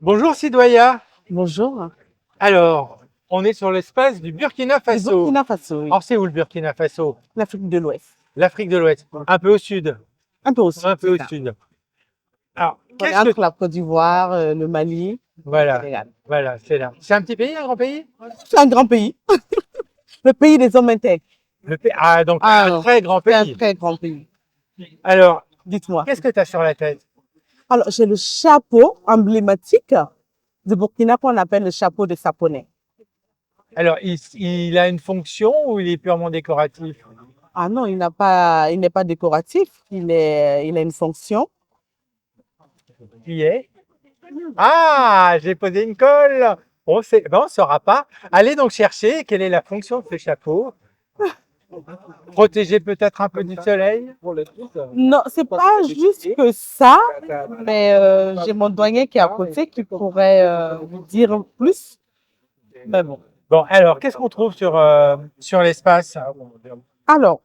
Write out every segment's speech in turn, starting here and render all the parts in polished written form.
Bonjour Sidoya. Bonjour. Alors, on est sur l'espace du Burkina Le Faso. Burkina Faso, oui. Alors, c'est où le Burkina Faso? L'Afrique de l'Ouest. L'Afrique de l'Ouest. Un peu au sud. Un peu aussi. Un peu au c'est ça. sud. Alors, On est qu'est-ce que... entre la Côte d'Ivoire, le Mali, le Voilà, Sénégal. voilà, c'est là. C'est un petit pays, un grand pays? C'est un grand pays. Le pays des hommes intègres. Ah, donc Ah, un très grand C'est un pays. très grand pays. Alors, Dites-moi. qu'est-ce que tu as sur la tête? Alors, j'ai le chapeau emblématique de Burkina qu'on appelle le chapeau de Saponais. Alors, il a une fonction ou il est purement décoratif? Ah non, il n'est pas décoratif. Il a une fonction. Qui est? Ah, j'ai posé une colle. On sait, ben, on ne saura pas. Allez donc chercher quelle est la fonction de ce chapeau. Protéger peut-être un peu du soleil. Non, c'est pas juste que ça, mais j'ai mon douanier qui est à côté qui pourrait vous dire plus. Mais bon. Bon, alors, qu'est-ce qu'on trouve sur l'espace? Alors,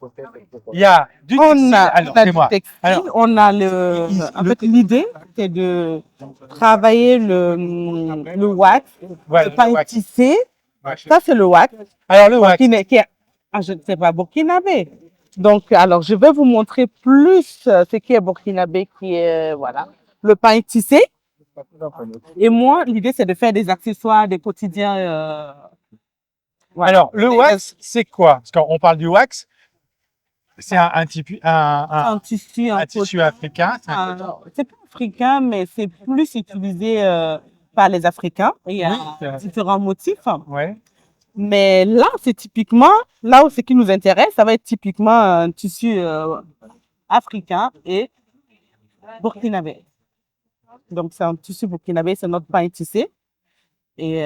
Il y a du on textile. a, Alors, on a c'est du moi. textile, Alors, on a en fait, l'idée, c'est de travailler le wax, voilà, le pain le wax. tissé. Ouais. Ça, c'est le wax, Alors, le wax. je ne sais pas, burkinabé. Donc, alors, je vais vous montrer plus ce qui est burkinabé, qui est, voilà, le pain tissé. Et moi, l'idée, c'est de faire des accessoires, des quotidiens. Voilà. Alors, le wax, c'est quoi? Parce qu'on parle du wax, c'est un tissu Un tissu, un tissu africain. c'est pas africain, mais c'est plus utilisé par les Africains. Il y a différents motifs. Ouais. Mais là, c'est typiquement, là où ce qui nous intéresse, ça va être typiquement un tissu africain et burkinabé. Donc, c'est un tissu burkinabé, c'est notre pain tissé. Et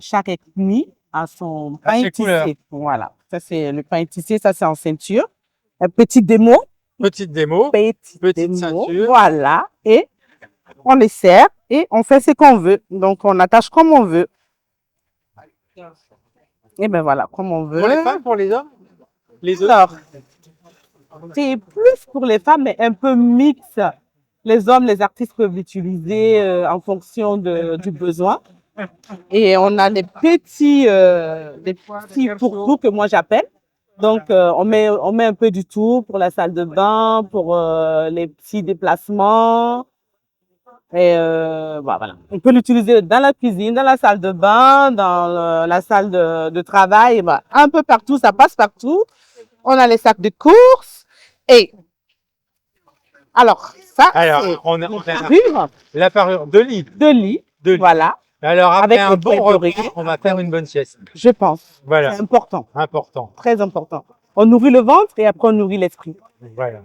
chaque ethnie a son pain tissé. Couleurs. Voilà. Ça, c'est le pain tissé, ça, c'est en ceinture. Un petit démo. Petite démo. Petite ceinture. Voilà. Et on les serre et on fait ce qu'on veut. Donc, on attache comme on veut. Et ben voilà, comme on veut. Pour les femmes, pour les hommes? Les deux? Alors, c'est plus pour les femmes, mais un peu mix. Les hommes, les artistes peuvent l'utiliser en fonction du besoin. Et on a des petits fourre-tout que moi j'appelle. Donc, on met un peu du tout pour la salle de bain, pour les petits déplacements. Et voilà. On peut l'utiliser dans la cuisine, dans la salle de bain, dans la salle de travail, un peu partout, ça passe partout. On a les sacs de course. Et alors, ça, c'est la parure de lit. De lit, voilà. Alors, après avec un bon repas, on va faire une bonne sieste. Je pense. Voilà. C'est important. Important. Très important. On nourrit le ventre et après on nourrit l'esprit. Voilà.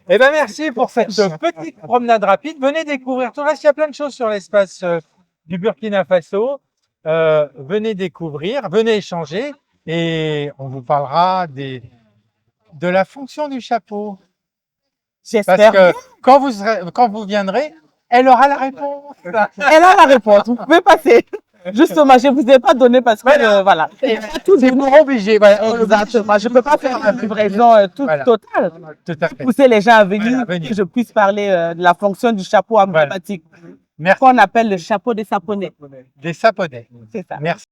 Eh bien, merci pour cette petite promenade rapide. Venez découvrir tout le reste. Il y a plein de choses sur l'espace du Burkina Faso. Venez découvrir, venez échanger et on vous parlera de la fonction du chapeau. J'espère. Parce que quand vous viendrez, elle aura la réponse. Elle a la réponse. Vous pouvez passer. Justement, je ne vous ai pas donné parce que voilà. C'est pour obliger. Voilà. Exactement. Je ne peux pas faire la livraison totale. Tout à fait. Pousser les gens à venir, que je puisse parler de la fonction du chapeau emblématique. Merci. Qu'on appelle le chapeau des Saponais. Des Saponais. C'est ça. Merci.